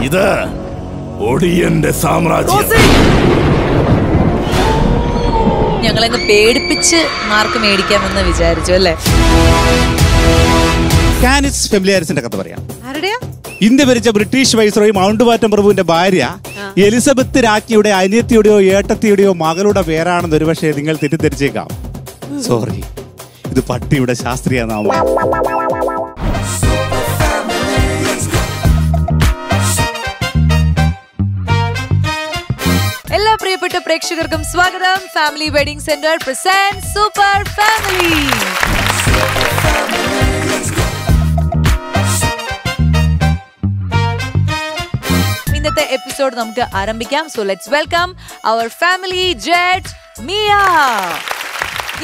ഇത് ഒടിയന്റെ സാമ്രാജ്യം. ഞങ്ങളങ്ങ് പേടിപ്പിച്ച് മാർക്ക് മേടിക്കാമെന്ന് വിചാരിച്ചു അല്ലേ? കാനിസ് ഫെമിലിയാരിസിന്റെ കഥ പറയാം. ആരുടെയാ? ഇന്ത്യ ഭരിച്ച ബ്രിട്ടീഷ് വൈസ്രോയി മൗണ്ട് ബാറ്റൻ പ്രഭുവിന്റെ ഭാര്യ എലിസബത്ത് രാജ്ഞിയുടെ അനിയത്തിയുടെയോ ഏട്ടത്തിയുടെയോ മകളുടെ പേരാണെന്ന് ഒരുപക്ഷെ നിങ്ങൾ തെറ്റിദ്ധരിച്ചേക്കാം. സോറി, ഇത് പട്ടിയുടെ ശാസ്ത്രീയ നാമം. എല്ലാ പ്രിയപ്പെട്ട പ്രേക്ഷകർക്കും സ്വാഗതം. Family wedding centre present super family. ഇന്നത്തെ എപ്പിസോഡ് നമുക്ക് ആരംഭിക്കാം. So let's welcome our family judge Mia.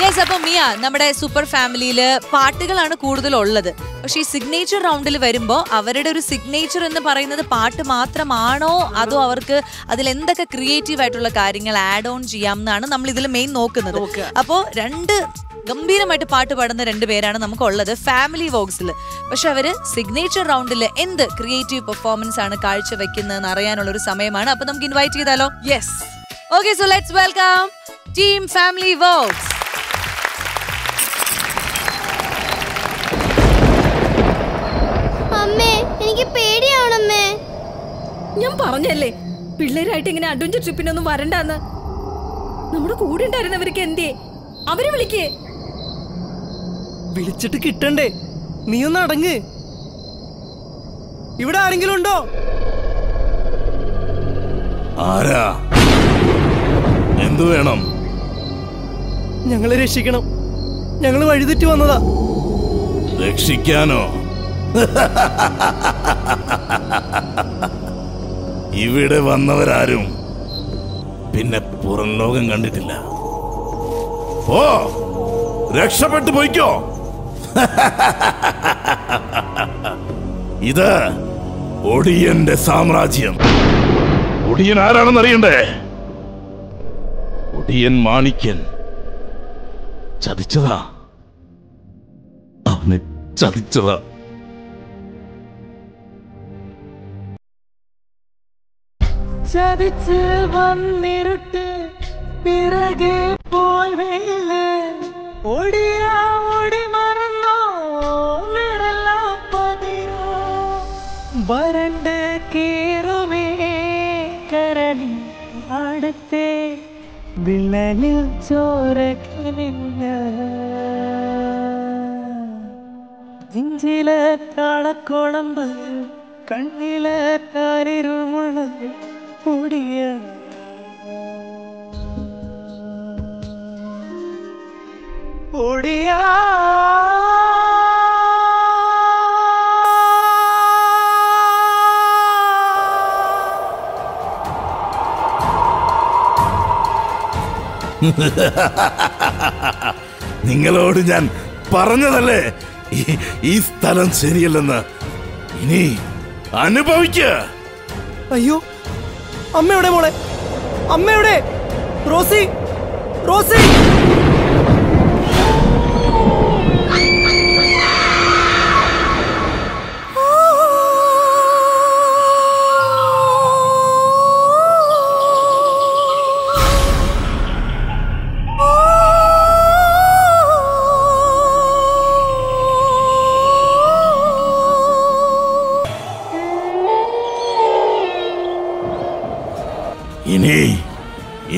Yes, അപ്പൊ മിയ, നമ്മുടെ സൂപ്പർ ഫാമിലിയില് പാട്ടുകളാണ് കൂടുതലുള്ളത്. പക്ഷെ ഈ സിഗ്നേച്ചർ റൗണ്ടിൽ വരുമ്പോൾ അവരുടെ ഒരു സിഗ്നേച്ചർ എന്ന് പറയുന്നത് പാട്ട് മാത്രമാണോ, അതോ അവർക്ക് അതിൽ എന്തൊക്കെ ക്രിയേറ്റീവ് ആയിട്ടുള്ള കാര്യങ്ങൾ ആഡ് ഓൺ ചെയ്യാം എന്നാണ് നമ്മൾ ഇതിൽ മെയിൻ നോക്കുന്നത്. അപ്പോൾ രണ്ട് ഗംഭീരമായിട്ട് പാട്ട് പാടുന്ന രണ്ട് പേരാണ് നമുക്കുള്ളത് ഫാമിലി വോക്സിൽ. പക്ഷെ അവര് സിഗ്നേച്ചർ റൗണ്ടിൽ എന്ത് ക്രിയേറ്റീവ് പെർഫോമൻസ് ആണ് കാഴ്ചവെക്കുന്നതെന്ന് അറിയാനുള്ള ഒരു സമയമാണ്. അപ്പൊ നമുക്ക് ഇൻവൈറ്റ് ചെയ്താലോ? Yes, okay. So let's welcome team family Vox. എനിക്ക് പേടിയാവണമ്മേ. ഞാൻ പറഞ്ഞല്ലേ പിള്ളേരായിട്ട് ഇങ്ങനെ അഡ്വഞ്ചർ ട്രിപ്പിനൊന്നും വരണ്ടെന്ന്. നമ്മുടെ കൂടെ ഉണ്ടായിരുന്നവർക്ക് എന്തേ? അവരെ വിളിക്കേ. വിളിച്ചിട്ട് കിട്ടണ്ടേ? നീ ഒന്ന് അടങ്ങ്. ഇവിടെ ആരെങ്കിലും ഉണ്ടോ? ആരാ? എന്തു വേണം? ഞങ്ങളെ രക്ഷിക്കണം. ഞങ്ങള് വഴിതെറ്റി വന്നതാ. രക്ഷിക്കാനോ? ഇവിടെ വന്നവരാരും പിന്നെ പുറം ലോകം കണ്ടിട്ടില്ല. ഓ, രക്ഷപ്പെട്ടു പോയിക്കോ. ഇത് ഒടിയന്റെ സാമ്രാജ്യം. ഒടിയൻ ആരാണെന്ന് അറിയണ്ടേ? ഒടിയൻ മാണിക്യൻ ചതിച്ചതാ. അവനെ ചതിച്ചതാ. ചതിച്ച് വന്നിരുട്ട് പിറകെ പോയി വെയില് ഓടിയാ ഓടി മറന്നോ വിടലാ പതിയോ വരണ്ട് കീറുമേ കരളി അടുത്തേ വിള്ളലിൽ ചോരക്കിനില്ല നെഞ്ചിലെ താളക്കുളമ്പ് കണ്ണിലെ താരിരുമുള്ളത് ഓടിയ ഓടിയ നിങ്ങളോട് ഞാൻ പറഞ്ഞതല്ലേ ഈ സ്ഥലം ശരിയല്ലെന്ന്. ഇനി അനുഭവിക്ക. അയ്യോ, അമ്മയുടെ മോളെ, അമ്മയുടെ റോസി, റോസി.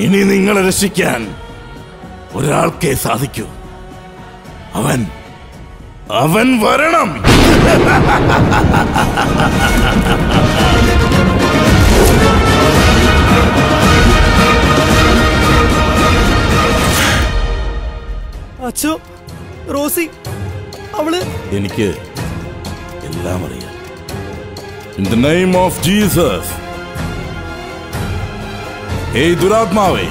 ഇനി നിങ്ങളെ രക്ഷിക്കാൻ ഒരാൾക്കേ സാധിക്കൂ. അവൻ വരണം. അച്ഛോ, റോസി അവള്. എനിക്ക് എല്ലാം അറിയാം. In the name of Jesus. Hey ദുരാത്മാവേ,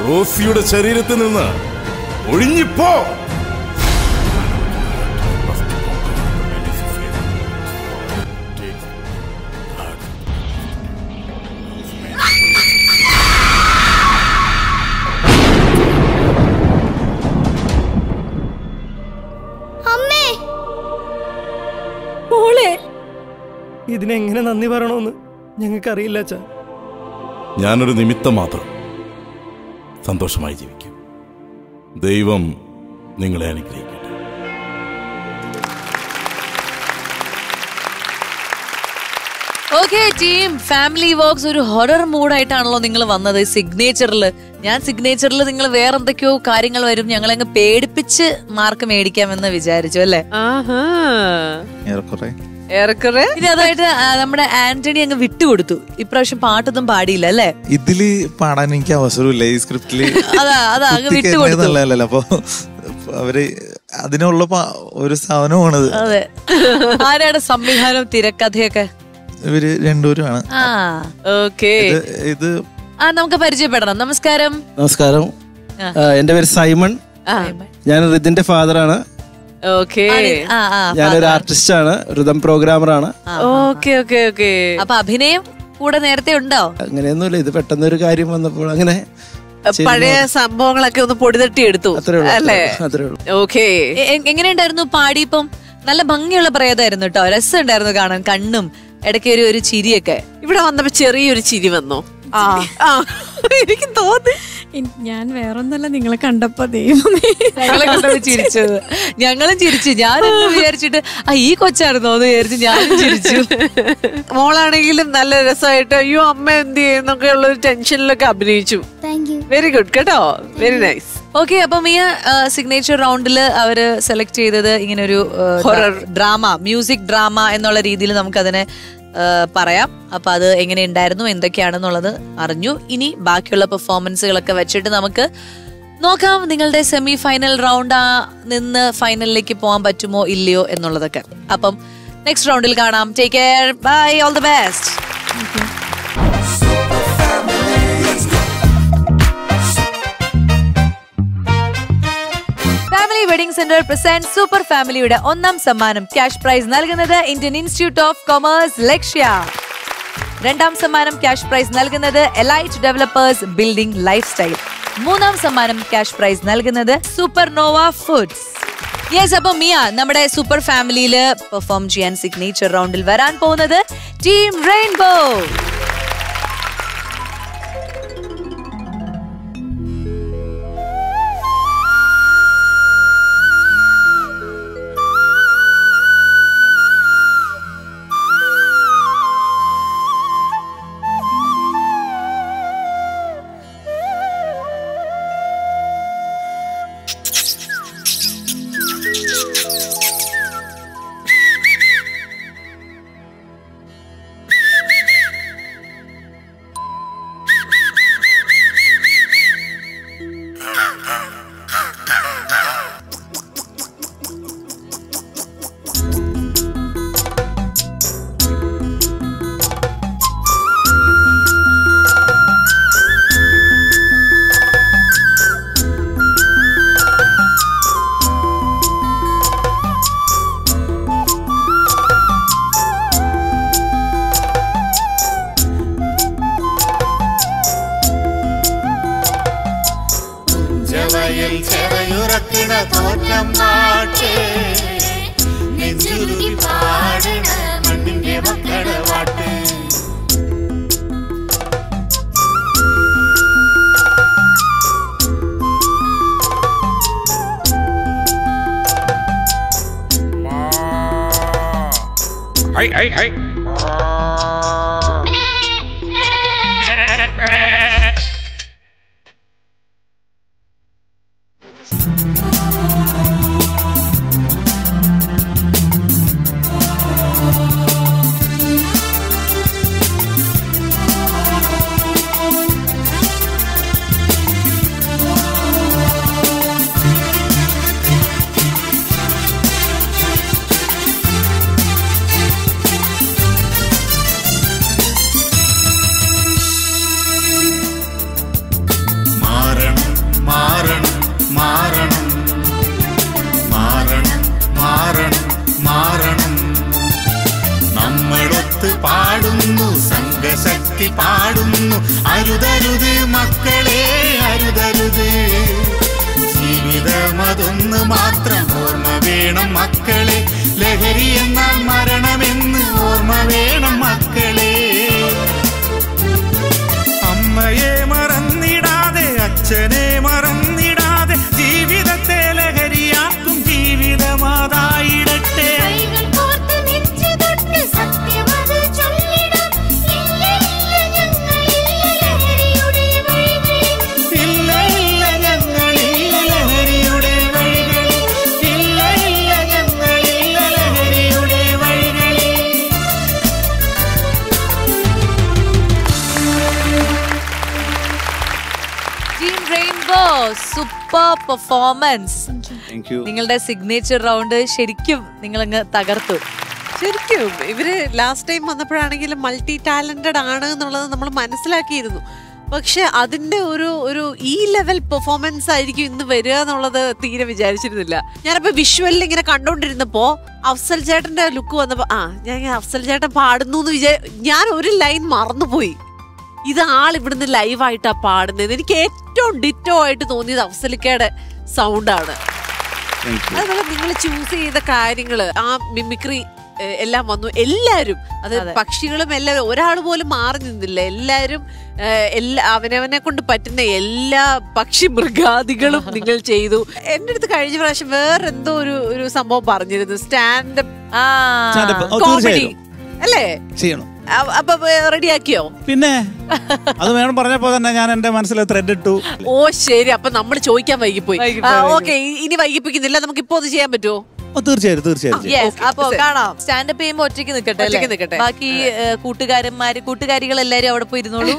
റോസിയുടെ ശരീരത്തിൽ നിന്ന് ഒഴിഞ്ഞിപ്പോ. ഇതിനെങ്ങനെ നന്ദി പറയണമെന്ന് ഞങ്ങൾക്കറിയില്ല അച്ഛാ. ഞാനൊരു നിമിത്തം മാത്രം. സന്തോഷമായി ജീവിക്കും. ദൈവം നിങ്ങളെ അനുഗ്രഹിക്കട്ടെ. ഓക്കെ ടീം, ഫാമിലി വർക്ക്സ് ഒരു ഹൊറർ മൂഡായിട്ടാണല്ലോ നിങ്ങൾ വന്നത് സിഗ്നേച്ചറിൽ. ഞാൻ സിഗ്നേച്ചറിൽ നിങ്ങൾ വേറെ എന്തൊക്കെയോ കാര്യങ്ങൾ വരും, ഞങ്ങളങ്ങ് പേടിപ്പിച്ച് മാർക്ക് മേടിക്കാമെന്ന് വിചാരിച്ചു അല്ലേ? ഏറെക്കുറെ. ഇനി അതായിട്ട് നമ്മുടെ ആന്റണി അങ്ങ് വിട്ടുകൊടുത്തു. ഇപ്രാവശ്യം പാട്ടൊന്നും പാടിയില്ല അല്ലേ? ഇതില് പാടാൻ എനിക്ക് അവസരമില്ല. ഈ സ്ക്രിപ്റ്റില് അതാ അങ്ങ് വിട്ടുകൊടുത്തു. അപ്പൊ അവര് അതിനുള്ള ഒരു സാധനമാണത്. അതെ. ആരാണ് സംവിധാനം തിരക്കഥയൊക്കെ? ഇവര് രണ്ടുപേരുമാണ്. ഇത് നമുക്ക് പരിചയപ്പെടണം. നമസ്കാരം. നമസ്കാരം, എന്റെ പേര് സൈമൺ. ഞാൻ റിതിന്റെ ഫാദറാണ്. ഞാനൊരു ആർട്ടിസ്റ്റ് ആണ്, റിതം പ്രോഗ്രാമർ ആണ്. അപ്പൊ അഭിനയം കൂടെ നേരത്തെ ഉണ്ടോ? അങ്ങനെയൊന്നുമില്ല, ഇത് പെട്ടെന്നൊരു കാര്യം വന്നപ്പോൾ അങ്ങനെ പഴയ സംഭവങ്ങളൊക്കെ ഒന്ന് പൊടിതട്ടി എടുത്തു അല്ലേ? എങ്ങനെയുണ്ടായിരുന്നു പാടി? ഇപ്പം നല്ല ഭംഗിയുള്ള പ്രേതമായിരുന്നു കേട്ടോ, രസമുണ്ടായിരുന്നു കാണാൻ. കണ്ണും ഇടയ്ക്ക് ഒരു ചിരിയൊക്കെ. ഇവിടെ വന്നപ്പോ ചെറിയൊരു ചിരി വന്നോ? എനിക്ക് തോന്നി. ഞാൻ വേറൊന്നല്ല, നിങ്ങളെ കണ്ടപ്പോ ദൈവമേ ചിരിച്ചത്. ഞങ്ങളും ചിരിച്ചു. ഞാനൊന്ന് വിചാരിച്ചിട്ട് ഈ കൊച്ചായിരുന്നോ എന്ന് വിചാരിച്ചു ഞാനും ചിരിച്ചു. മോളാണെങ്കിലും നല്ല രസമായിട്ട് അയ്യോ അമ്മ എന്ത് ചെയ്യുന്നൊക്കെ ഉള്ള ഒരു ടെൻഷനിലൊക്കെ അഭിനയിച്ചു. വെരി ഗുഡ് കേട്ടോ, വെരി നൈസ്. ഓക്കെ, അപ്പം ഈ സിഗ്നേച്ചർ റൗണ്ടില് അവര് സെലക്ട് ചെയ്തത് ഇങ്ങനെ ഒരു ഹൊറർ ഡ്രാമ, മ്യൂസിക് ഡ്രാമ എന്നുള്ള രീതിയിൽ നമുക്കതിനെ പറയാം. അപ്പൊ അത് എങ്ങനെ ഉണ്ടായിരുന്നു, എന്തൊക്കെയാണെന്നുള്ളത് അറിഞ്ഞു. ഇനി ബാക്കിയുള്ള പെർഫോമൻസുകളൊക്കെ വെച്ചിട്ട് നമുക്ക് നോക്കാം നിങ്ങളുടെ സെമി ഫൈനൽ റൗണ്ട് നിന്ന് ഫൈനലിലേക്ക് പോകാൻ പറ്റുമോ ഇല്ലയോ എന്നുള്ളതൊക്കെ. അപ്പം നെക്സ്റ്റ് റൗണ്ടിൽ കാണാം. Take care, bye, all the best. Family wedding centre present super ഫാമിലിയുടെ ഒന്നാം സമ്മാനം ക്യാഷ് പ്രൈസ് നൽകുന്നത് Indian institute of commerce Lakshya. രണ്ടാം സമ്മാനം ക്യാഷ് പ്രൈസ് നൽകുന്നത് elite developers building life style. മൂന്നാം സമ്മാനം ക്യാഷ് പ്രൈസ് നൽകുന്നത് സൂപ്പർനോവ ഫുഡ്സ്. യെസ്, അപ്പൊ മിയ നമ്മുടെ സൂപ്പർ ഫാമിലിയില് പെർഫോം ചെയ്യാൻ സിഗ്നേച്ചർ റൗണ്ടിൽ വരാൻ പോകുന്നത് ടീം റെയിൻബോ. ജീവിതമതൊന്ന് മാത്രം ഓർമ്മ വേണം മക്കളെ, ലഹരി എന്നാൽ മരണമെന്ന് ഓർമ്മ വേണം. Super performance. നിങ്ങളുടെ സിഗ്നേച്ചർ റൗണ്ട് ശരിക്കും നിങ്ങളങ്ങ് തകർത്തു. ശരിക്കും ഇവര് ലാസ്റ്റ് ടൈം വന്നപ്പോഴാണെങ്കിലും മൾട്ടി ടാലന്റഡ് ആണ് എന്നുള്ളത് നമ്മൾ മനസ്സിലാക്കിയിരുന്നു. പക്ഷെ അതിന്റെ ഒരു ഈ ലെവൽ പെർഫോമൻസ് ആയിരിക്കും ഇന്ന് വരിക എന്നുള്ളത് തീരെ വിചാരിച്ചിരുന്നില്ല. ഞാനപ്പോ വിഷ്വലിൽ ഇങ്ങനെ കണ്ടോണ്ടിരുന്നപ്പോ അഫ്സൽ ചേട്ടന്റെ ലുക്ക് വന്നപ്പോ ഞാൻ അഫ്സൽ ചേട്ടൻ പാടുന്നു എന്ന് ഞാൻ ഒരു ലൈൻ മറന്നുപോയി. ഇത് ഇവിടുന്ന് ലൈവായിട്ടാ പാടുന്നത്. എനിക്ക് ഏറ്റവും ഡിറ്റോ ആയിട്ട് തോന്നിയത് അഫ്സലിക്കയുടെ സൗണ്ടാണ്. അതുപോലെ നിങ്ങൾ ചൂസ് ചെയ്ത കാര്യങ്ങള്, മിമിക്രി എല്ലാം വന്നു. എല്ലാരും, അത് പക്ഷികളും എല്ലാവരും, ഒരാൾ പോലും മാറി നിന്നില്ല. എല്ലാരും അവനവനെ കൊണ്ട് പറ്റുന്ന എല്ലാ പക്ഷി മൃഗാദികളും നിങ്ങൾ ചെയ്തു. എന്റെ അടുത്ത് കഴിഞ്ഞ പ്രാവശ്യം വേറെന്തോ ഒരു സംഭവം പറഞ്ഞിരുന്നു, സ്റ്റാൻഡപ്പ് കോമഡി അല്ലേ ചെയ്യണം. അപ്പൊ റെഡിയാക്കിയോ? പിന്നെ അത് വേണം പറഞ്ഞപ്പോ തന്നെ ഞാൻ എന്റെ മനസ്സിൽ ത്രെഡ് ഇട്ടു. ഓ ശരി, അപ്പൊ നമ്മൾ ചോദിക്കാൻ വൈകിപ്പോയി. ഓക്കെ, ഇനി വൈകിപ്പിക്കുന്നില്ല, നമുക്ക് ഇപ്പൊ അത് ചെയ്യാൻ പറ്റുമോ? തീർച്ചയായും. അപ്പൊ കാണാം. സ്റ്റാൻഡപ്പ് ചെയ്യുമ്പോ ഒറ്റയ്ക്ക് നിൽക്കട്ടെ. ബാക്കി കൂട്ടുകാരികൾ എല്ലാരും അവിടെ പോയി ഇരുന്നോളൂ.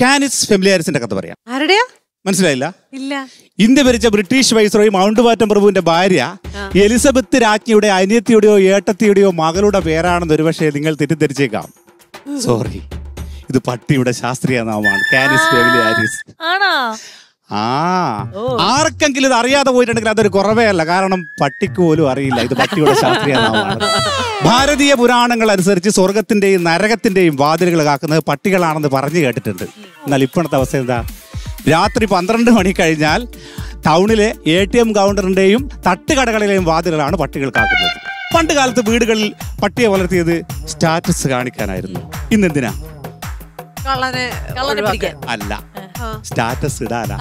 കാനിസ് ഫെമിലിയാരിസിന്റെ കഥ പറയാം. ആരുടെയാ? മനസ്സിലായില്ല? ഇല്ല. ഇന്ത്യ ഭരിച്ച ബ്രിട്ടീഷ് വൈസ്രോയി മൗണ്ട് ബാറ്റൻ പ്രഭുവിന്റെ ഭാര്യ എലിസബത്ത് രാജ്ഞിയുടെ അനിയത്തിയുടെയോ ഏട്ടത്തിയുടെയോ മകളുടെ പേരാണെന്ന് ഒരുപക്ഷെ നിങ്ങൾ തെറ്റിദ്ധരിച്ചേക്കാം. സോറി, ഇത് പട്ടിയുടെ ശാസ്ത്രീയ നാമമാണ്, കാനിസ് ഫെമിലിയാരിസ്. ആർക്കെങ്കിലും ഇത് അറിയാതെ പോയിട്ടുണ്ടെങ്കിൽ അതൊരു കുറവേ അല്ല, കാരണം പട്ടിക്ക് പോലും അറിയില്ല ഇത് പട്ടിയുടെ ശാസ്ത്രീയ നാമമാണ്. ഭാരതീയ പുരാണങ്ങൾ അനുസരിച്ച് സ്വർഗത്തിന്റെയും നരകത്തിന്റെയും വാതിലുകൾ കാക്കുന്നത് പട്ടികളാണെന്ന് പറഞ്ഞു കേട്ടിട്ടുണ്ട്. എന്നാൽ ഇപ്പോഴത്തെ അവസ്ഥ എന്താ? രാത്രി 12 മണി കഴിഞ്ഞാൽ ടൗണിലെ ATM കൗണ്ടറിന്റെയും തട്ടുകടകളിലെയും വാതിലുകളാണ് പട്ടികൾ കാക്കുന്നത്. പണ്ട് കാലത്ത് വീടുകളിൽ പട്ടിയെ വളർത്തിയത് സ്റ്റാറ്റസ് കാണിക്കാനായിരുന്നു. ഇന്നെന്തിനാ? അല്ല, സ്റ്റാറ്റസ് ഇടാനാ.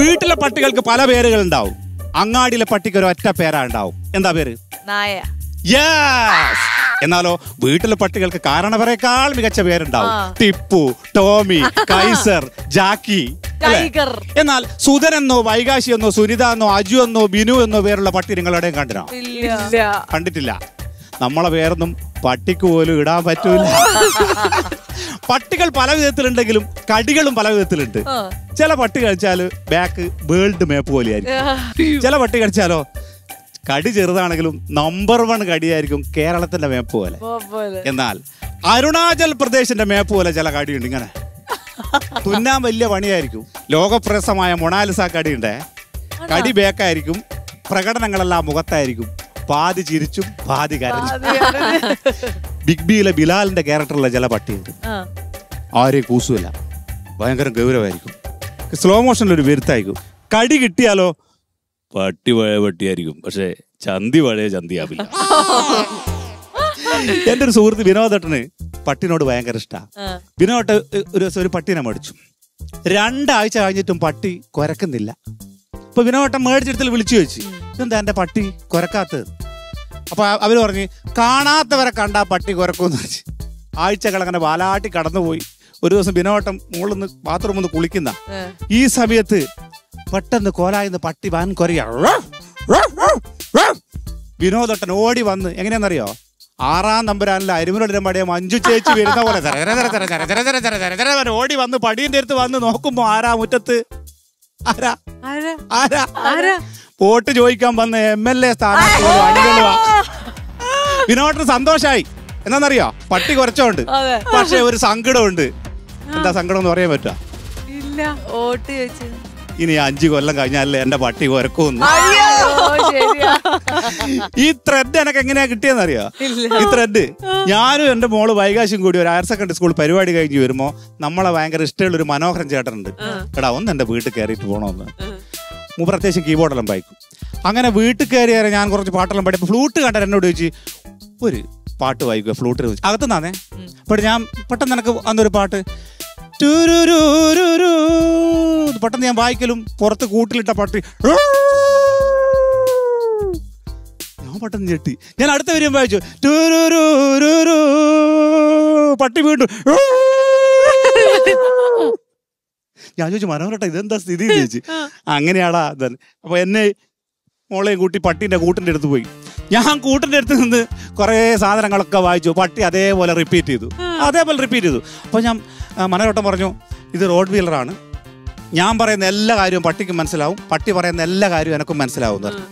വീട്ടിലെ പട്ടികൾക്ക് പല പേരുകൾ ഉണ്ടാവും. അങ്ങാടിയിലെ പട്ടിക്ക് ഒരു ഒറ്റ പേരാ ഉണ്ടാവും. എന്താ പേര്? നായ. എന്നാലോ വീട്ടിലെ പട്ടികൾക്ക് കാരണവരെക്കാൾ മികച്ച പേരുണ്ടാവും. ടിപ്പു, ടോമി, കൈസർ, ജാക്കി. എന്നാൽ സുധൻ എന്നോ വൈകാശി എന്നോ സുനിത എന്നോ അജു എന്നോ ബിനു എന്നോ പേരുള്ള പട്ടി നിങ്ങളെവിടെയും കണ്ടിനോ? കണ്ടിട്ടില്ല. നമ്മളെ പേരൊന്നും പട്ടിക്ക് പോലും ഇടാൻ പറ്റൂല. പട്ടികൾ പല വിധത്തിലുണ്ടെങ്കിലും കടികളും പല വിധത്തിലുണ്ട്. ചില പട്ടി കഴിച്ചാല് ബാക്ക് വേൾഡ് മാപ്പ് പോലെയായിരിക്കും. ചില പട്ടി കഴിച്ചാലോ കടി ചെറുതാണെങ്കിലും നമ്പർ 1 കടിയായിരിക്കും, കേരളത്തിന്റെ മാപ്പ് പോലെ. എന്നാൽ അരുണാചൽ പ്രദേശിന്റെ മാപ്പ് പോലെ ചില കടിയുണ്ട്. ഇങ്ങനെ തുന്നാൻ വലിയ പണിയായിരിക്കും. ലോകപ്രശസ്തമായ മൊണാലിസ കടിയുണ്ട്. കടി ബേക്കായിരിക്കും, പ്രകടനങ്ങളെല്ലാം മുഖത്തായിരിക്കും. പാതി ചിരിച്ചും പാതി കരഞ്ഞും. ബിഗ് ബിയിലെ ബിലാലിന്റെ ക്യാരക്ടറുള്ള ചില പട്ടിയുണ്ട്. ആരെയും കൂസുമില്ല, ഭയങ്കര ഗൗരവമായിരിക്കും. സ്ലോ മോഷനിലൊരു വരുത്തായിരിക്കും. കടി കിട്ടിയാലോ പട്ടി പഴയ പട്ടിയായിരിക്കും, പക്ഷെ ചന്തി പഴയ ചന്തിയാവില്ല. എന്റെ ഒരു സുഹൃത്ത് വിനോദേട്ടന് പട്ടിനോട് ഭയങ്കര ഇഷ്ടമാണ്. വിനോദ് ഒരു ദിവസം ഒരു പട്ടീനെ മേടിച്ചു. 2 ആഴ്ച കഴിഞ്ഞിട്ടും പട്ടി കുരക്കുന്നില്ല. അപ്പൊ വിനോദേട്ടൻ മേടിച്ചെടുത്തിൽ വിളിച്ചു ചോദിച്ചു, ഇതെന്താ എന്റെ പട്ടി കുരക്കാത്തത്? അപ്പൊ അവര് പറഞ്ഞു, കാണാത്തവരെ കണ്ടാ പട്ടി കുരക്കൂന്ന് വെച്ച്. ആഴ്ചകൾ അങ്ങനെ വാലാട്ടി കടന്നുപോയി. ഒരു ദിവസം വിനോദം മുകളിൽ നിന്ന് ബാത്റൂമിൽ നിന്ന് കുളിക്കുന്ന ഈ സമയത്ത് പെട്ടെന്ന് കോലായിന്ന് പട്ടി വാൻ കൊരയാ. വിനോദട്ടൻ ഓടി വന്ന്, എങ്ങനെയാണെന്നറിയോ, 6-ാം നമ്പരാനിലെ അരിമുരടിരമ്പടിയെ മഞ്ജു ചേച്ചി വരുന്ന പോലെ ഓടി വന്ന് പടീന്റെ അടുത്ത് വന്ന് നോക്കുമ്പോ ആരാ മുറ്റത്ത്? വോട്ട് ചോദിക്കാൻ വന്ന MLA സ്ഥാനാർത്ഥി. വിനോദത്തിന് സന്തോഷായി. എന്താന്നറിയോ, പട്ടി കുറച്ചോണ്ട്. പക്ഷെ ഒരു സങ്കടമുണ്ട്. എന്താ സങ്കടം എന്ന് പറയാൻ പറ്റുക? ഇനി 5 കൊല്ലം കഴിഞ്ഞാലേ എന്റെ പട്ടി കുരക്കൂന്ന്. ഈ ത്രെഡ് എനക്ക് എങ്ങനെയാ കിട്ടിയെന്നറിയോ? ഈ ത്രെഡ് ഞാനും എന്റെ മോള് വൈകാശും കൂടി ഒരു ഹയർ സെക്കൻഡറി സ്കൂൾ പരിപാടി കഴിഞ്ഞ് വരുമ്പോ നമ്മളെ ഭയങ്കര ഇഷ്ടമുള്ള ഒരു മനോഹരൻ ചേട്ടനുണ്ട്. എടാ ഒന്ന് എന്റെ വീട്ടിൽ കയറിയിട്ട് പോണോന്ന്. പ്രത്യേകിച്ചും കീബോർഡെല്ലാം വായിക്കും. അങ്ങനെ വീട്ടിൽ കയറിയാൽ ഞാൻ കുറച്ച് പാട്ടെല്ലാം പാടി. ഫ്ലൂട്ട് കണ്ടാൽ എന്നോട് ചോദിച്ചു, ഒരു പാട്ട് വായിക്കുക ഫ്ലൂട്ടിൽ വെച്ച്. അകത്തുനിന്നാന്നേ. അപ്പോൾ ഞാൻ പെട്ടെന്ന് എനിക്ക് അന്നൊരു പാട്ട് പെട്ടെന്ന് ഞാൻ വായിക്കലും പുറത്ത് കൂട്ടിലിട്ട പട്ടി ഞാൻ പെട്ടെന്ന് ഞെട്ടി. ഞാൻ അടുത്ത വരും വായിച്ചു, പട്ടി വീണ്ടും. ഞാൻ ചോദിച്ചു, മനോഹരട്ടാ ഇതെന്താ സ്ഥിതി ചോദിച്ചു. അങ്ങനെയാടാ. അപ്പൊ എന്നെ മോളെയും കൂട്ടി പട്ടീൻ്റെ കൂട്ടിൻ്റെ അടുത്ത് പോയി. ഞാൻ കൂട്ടിൻ്റെ അടുത്ത് നിന്ന് കുറേ സാധനങ്ങളൊക്കെ വായിച്ചു. പട്ടി അതേപോലെ റിപ്പീറ്റ് ചെയ്തു. അപ്പോൾ ഞാൻ മനോരോട്ടം പറഞ്ഞു, ഇത് റോഡ് വീലറാണ്, ഞാൻ പറയുന്ന എല്ലാ കാര്യവും പട്ടിക്കും മനസ്സിലാവും, പട്ടി പറയുന്ന എല്ലാ കാര്യവും എനിക്കും മനസ്സിലാവും എന്ന് പറഞ്ഞു.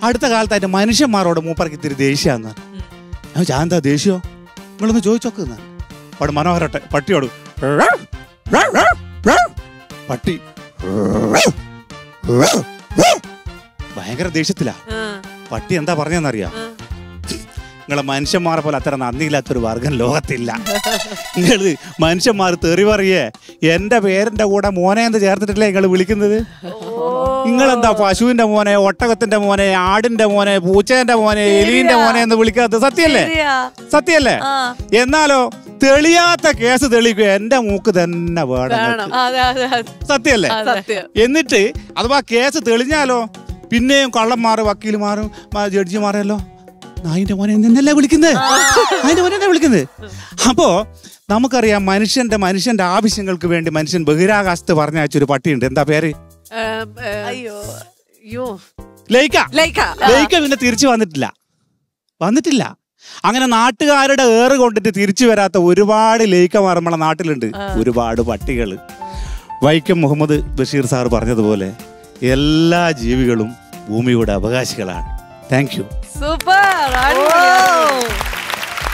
അടുത്ത കാലത്തായിട്ട് മനുഷ്യന്മാരോട് മൂപ്പർക്ക് ഇത്തിരി ദേഷ്യമാണെന്ന്. ഞാൻ എന്താ ദേഷ്യമോ, നിങ്ങളൊന്ന് ചോദിച്ചോക്കുന്ന. അവിടെ മനോഹരട്ടെ പട്ടിയോട് പട്ടി ഭയങ്കര ദേഷ്യത്തിലാ. പട്ടി എന്താ പറഞ്ഞെന്നറിയാം? നിങ്ങളെ മനുഷ്യന്മാരെ പോലെ അത്ര നന്ദിയില്ലാത്തൊരു വർഗം ലോകത്തില്ല. നിങ്ങൾ മനുഷ്യന്മാർ തെറി പറയേ എൻ്റെ പേരിൻ്റെ കൂടെ മോനെ എന്ന് ചേർത്തിട്ടില്ലേ നിങ്ങൾ വിളിക്കുന്നത്? നിങ്ങളെന്താ പശുവിന്റെ മോനെ, ഒട്ടകത്തിന്റെ മോനെ, ആടിന്റെ മോനെ, പൂച്ചേന്റെ മോനെ, എലീന്റെ മോനെ എന്ന് വിളിക്കാത്തത്? സത്യല്ലേ? എന്നാലോ തെളിയാത്ത കേസ് തെളിയിക്കുക എന്റെ മൂക്ക് തന്നെ വേണം. സത്യല്ലേ? എന്നിട്ട് അഥവാ കേസ് തെളിഞ്ഞാലോ പിന്നെയും കള്ളന്മാർ, വക്കീലുമാരും, ജഡ്ജിമാരല്ലോ നായിന്റെ മോനെ എന്നല്ലേ വിളിക്കുന്നത്. അപ്പോ നമുക്കറിയാം മനുഷ്യന്റെ ആവശ്യങ്ങൾക്ക് വേണ്ടി മനുഷ്യൻ ബഹിരാകാശത്ത് പറഞ്ഞയച്ചൊരു പട്ടിയുണ്ട്. എന്താ പേര്? ലൈക്ക. പിന്നെ തിരിച്ചു വന്നിട്ടില്ല. അങ്ങനെ നാട്ടുകാരുടെ ഏറ് കൊണ്ടിട്ട് തിരിച്ചു വരാത്ത ഒരുപാട് ലൈക്കമാർ നമ്മളെ നാട്ടിലുണ്ട്, ഒരുപാട് പട്ടികൾ. വൈക്കം മുഹമ്മദ് ബഷീർ സാർ പറഞ്ഞതുപോലെ എല്ലാ ജീവികളും ഭൂമിയുടെ അവകാശികളാണ്. Thank you. സൂപ്പർ.